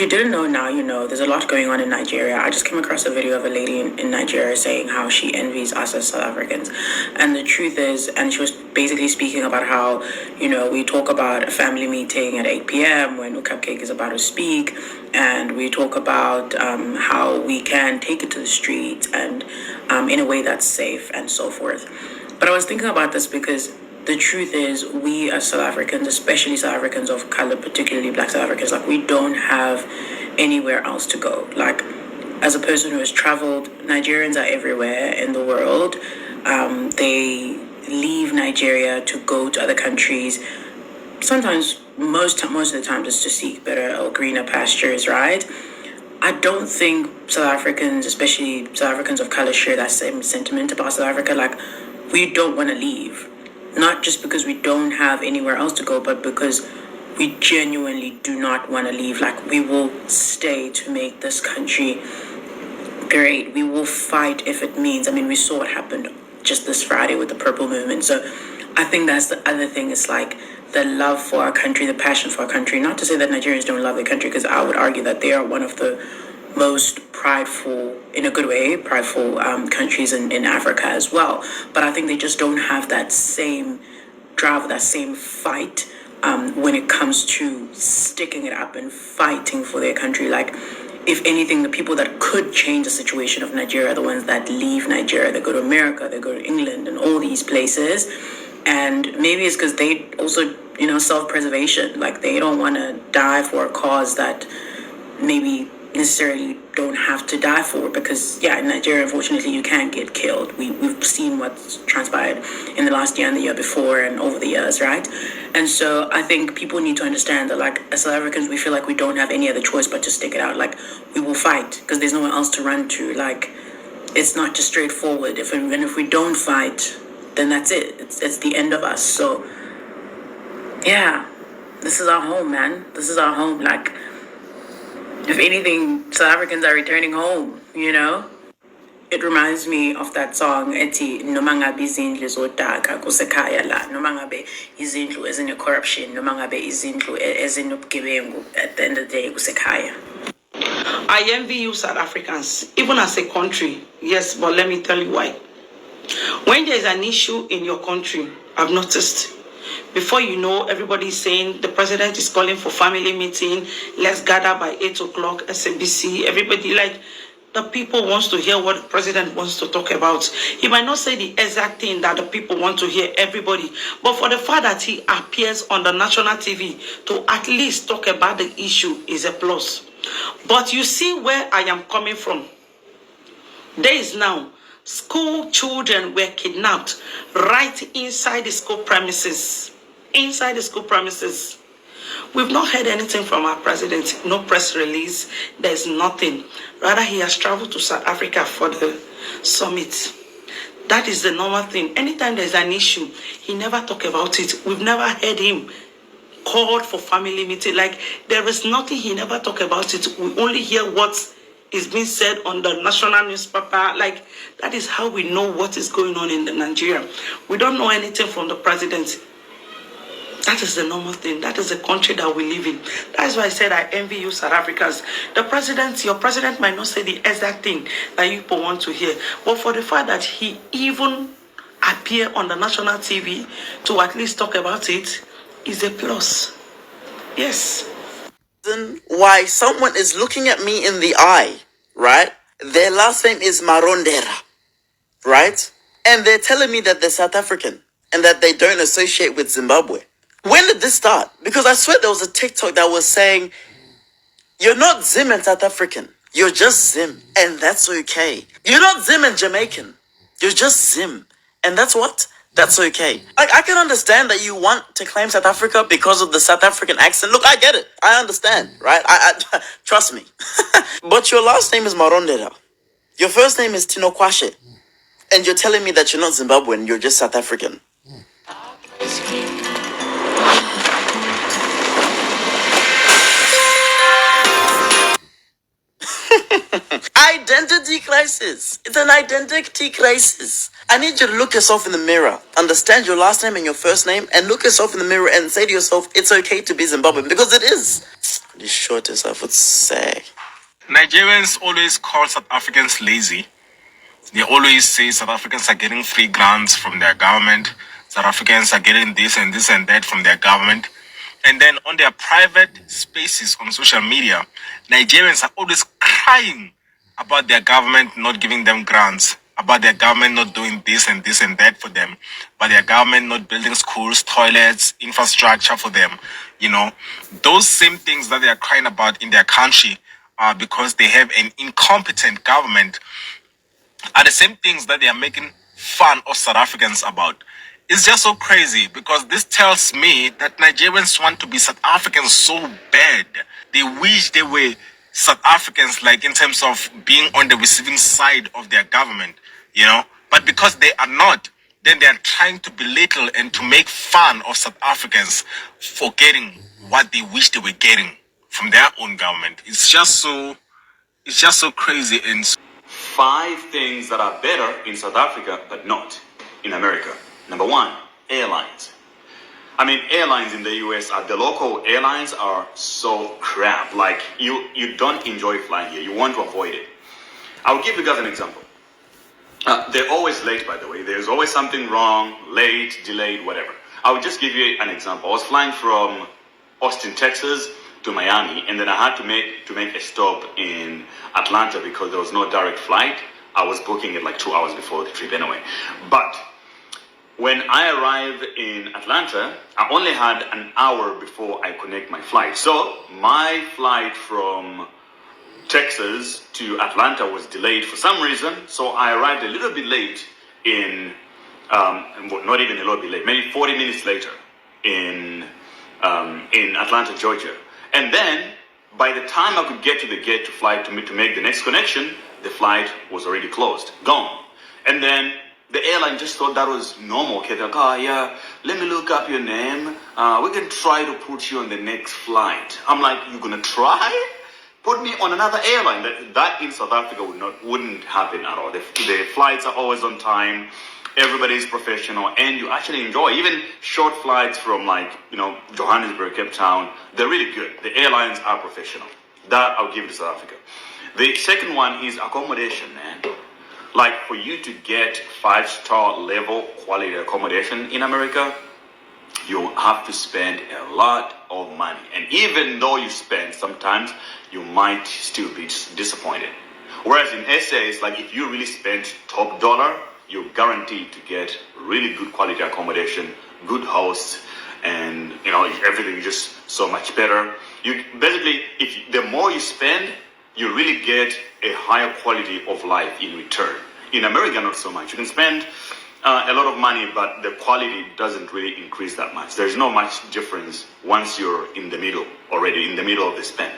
you didn't know, now you know. There's a lot going on in Nigeria. I just came across a video of a lady in Nigeria saying how she envies us as South Africans. And the truth is, and she was basically speaking about how, we talk about a family meeting at 8 p.m. when Cupcake is about to speak. And we talk about how we can take it to the streets and in a way that's safe and so forth. But I was thinking about this because the truth is, we as South Africans, especially South Africans of color, particularly Black South Africans, like, we don't have anywhere else to go. Like, as a person who has traveled, Nigerians are everywhere in the world. They leave Nigeria to go to other countries. Sometimes, most of the time, just to seek better or greener pastures, right? I don't think South Africans, especially South Africans of color, share that same sentiment about South Africa. Like, we don't want to leave. Not just because we don't have anywhere else to go, but because we genuinely do not want to leave. Like, we will stay to make this country great. We will fight if it means. I mean, we saw what happened just this Friday with the Purple Movement. So I think that's the other thing. It's like the love for our country, the passion for our country. Not to say that Nigerians don't love their country, because I would argue that they are one of the most prideful, in a good way, prideful countries in Africa as well. But I think they just don't have that same drive, that same fight when it comes to sticking it up and fighting for their country. Like, if anything, the people that could change the situation of Nigeria are the ones that leave Nigeria. They go to America, they go to England and all these places. And maybe it's because they also, self-preservation. Like, they don't want to die for a cause that maybe necessarily don't have to die for, because in Nigeria, unfortunately, you can get killed. We've seen what's transpired in the last year and the year before and over the years, right? And so I think people need to understand that, like, as South Africans, we feel like we don't have any other choice but to stick it out. Like, we will fight because there's nowhere else to run to. Like, it's not just straightforward. If we don't fight, then that's it. It's the end of us. So this is our home, man. This is our home. Like, if anything, South Africans are returning home, It reminds me of that song, ethi noma ngabe izindlu zodaka kusekhaya la, noma ngabe izindlu ezine-corruption, noma ngabe izindlu ezinobugebengu, at the end of the day kusekhaya. I envy you, South Africans, even as a country. Yes, but let me tell you why. When there is an issue in your country, I've noticed, before you know, everybody is saying the president is calling for family meeting. Let's gather by 8 o'clock, SABC. Everybody, like, the people wants to hear what the president wants to talk about. He might not say the exact thing that the people want to hear, everybody. But for the fact that he appears on the national TV to at least talk about the issue is a plus. But you see where I am coming from. Days now, school children were kidnapped right inside the school premises. Inside the school premises. We've not heard anything from our president. No press release. There's nothing. Rather, he has traveled to South Africa for the summit. That is the normal thing. Anytime there's an issue, he never talk about it. We've never heard him called for family meeting. Like, there is nothing, he never talk about it. We only hear what is being said on the national newspaper. Like, that is how we know what is going on in Nigeria. We don't know anything from the president. That is the normal thing. That is the country that we live in. That's why I said I envy you, South Africans. The president, your president might not say the exact thing that you people want to hear. But for the fact that he even appear on the national TV to at least talk about it is a plus. Yes. Why someone is looking at me in the eye, right? Their last name is Marondera, right? And they're telling me that they're South African and that they don't associate with Zimbabwe. When did this start? Because I swear there was a TikTok that was saying, you're not Zim and South African. You're just Zim. And that's okay. You're not Zim and Jamaican. You're just Zim. And that's what? That's okay. I can understand that you want to claim South Africa because of the South African accent. Look, I get it. I understand, right? I trust me. But your last name is Marondera. Your first name is Tinokwashe. And you're telling me that you're not Zimbabwean, you're just South African. Identity crisis. It's an identity crisis. I need you to look yourself in the mirror, understand your last name and your first name, and look yourself in the mirror and say to yourself, it's okay to be Zimbabwean, because it is. the shortest I would say. Nigerians always call South Africans lazy. They always say South Africans are getting free grants from their government. South Africans are getting this and this and that from their government. And then on their private spaces on social media, Nigerians are always crying about their government not giving them grants, about their government not doing this and that for them, about their government not building schools, toilets, infrastructure for them. You know, those same things that they are crying about in their country are because they have an incompetent government are the same things that they are making fun of South Africans about. It's just so crazy because this tells me that Nigerians want to be South Africans so bad. They wish they were South Africans, like in terms of being on the receiving side of their government, you know. But because they are not, then they are trying to belittle and to make fun of South Africans for getting what they wish they were getting from their own government. It's just so crazy and so 5 things that are better in South Africa but not in America. Number 1, airlines. I mean, airlines in the US the local airlines are so crap. Like, you don't enjoy flying here. You want to avoid it. I'll give you guys an example. They're always late, by the way. There's always something wrong, late, delayed, whatever. I'll just give you an example. I was flying from Austin, Texas to Miami, and then I had to make a stop in Atlanta because there was no direct flight. I was booking it like 2 hours before the trip anyway. But when I arrived in Atlanta, I only had an hour before I connect my flight. So my flight from Texas to Atlanta was delayed for some reason. So I arrived a little bit late not even a little bit late, maybe 40 minutes later in Atlanta, Georgia. And then by the time I could get to the gate to make the next connection, the flight was already closed, gone. And then the airline just thought that was normal. Okay, they're like, oh yeah, let me look up your name. We can try to put you on the next flight. I'm like, you're gonna try? Put me on another airline. That in South Africa wouldn't happen at all. The flights are always on time. Everybody's professional, and you actually enjoy even short flights from, like, Johannesburg, Cape Town. They're really good. The airlines are professional. That I'll give to South Africa. The second one is accommodation, man. Like, for you to get 5-star level quality accommodation in America, you have to spend a lot of money. And even though you spend, sometimes you might still be disappointed. Whereas in SA, it's like if you really spend top dollar, you're guaranteed to get really good quality accommodation, good hosts, and everything is just so much better. You basically, the more you spend, you really get a higher quality of life in return. In America, not so much. You can spend a lot of money, but the quality doesn't really increase that much. There's not much difference once you're in the middle, already in the middle of the spend.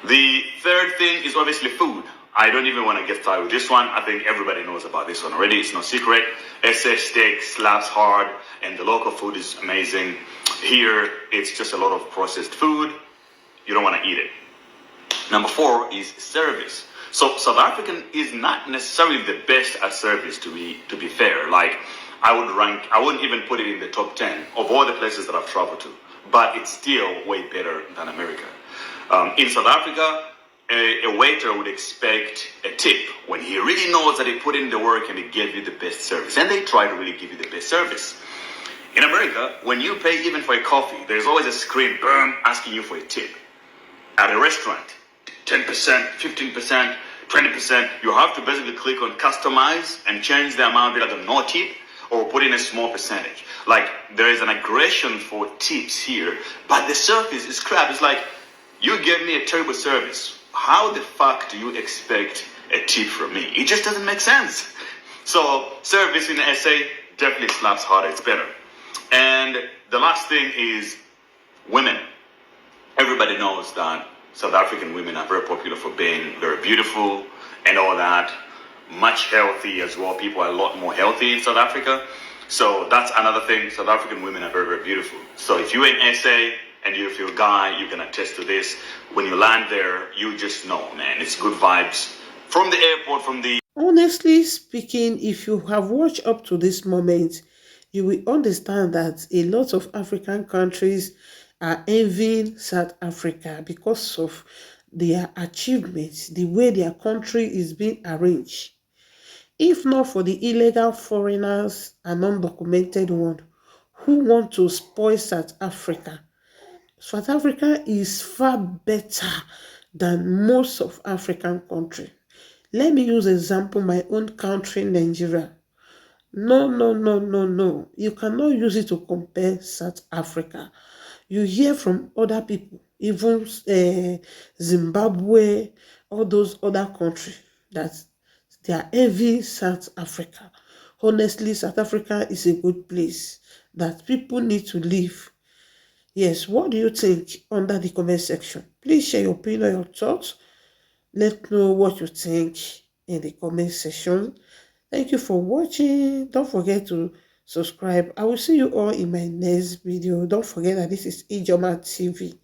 The third thing is obviously food. I don't even want to get started with this one. I think everybody knows about this one already. It's no secret. SA steak slaps hard, and the local food is amazing. Here, it's just a lot of processed food. You don't want to eat it. Number 4 is service. So South African is not necessarily the best at service, to be fair. Like, I wouldn't even put it in the top 10 of all the places that I've traveled to, but it's still way better than America. In South Africa, a waiter would expect a tip when he really knows that he put in the work and he gave you the best service, and they try to really give you the best service. In America, when you pay even for a coffee, there's always a screen, boom, asking you for a tip. At a restaurant, 10%, 15%, 20%, you have to basically click on customize and change the amount either to no tip or put in a small percentage. Like, there is an aggression for tips here, but the service is crap. It's like, you gave me a terrible service. How the fuck do you expect a tip from me? It just doesn't make sense. So service in SA definitely slaps harder. It's better. And the last thing is women. Everybody knows that South African women are very popular for being very beautiful and all that. Much healthy as well. People are a lot more healthy in South Africa. So that's another thing. South African women are very, very beautiful. So if you're in SA, and if you're a guy, you can attest to this. When you land there, you just know, man, it's good vibes. From the airport, from the... Honestly speaking, if you have watched up to this moment, you will understand that a lot of African countries are envying South Africa because of their achievements, the way their country is being arranged. If not for the illegal foreigners and undocumented one who want to spoil South Africa, South Africa is far better than most of African countries. Let me use example my own country, Nigeria. No, no, no, no, no. You cannot use it to compare South Africa. You hear from other people, even Zimbabwe, all those other countries, that they are envying South Africa. Honestly, South Africa is a good place that people need to live. Yes, what do you think under the comment section? Please share your opinion, your thoughts. Let know what you think in the comment section. Thank you for watching. Don't forget to subscribe. I will see you all in my next video. Don't forget that this is Ijoma TV.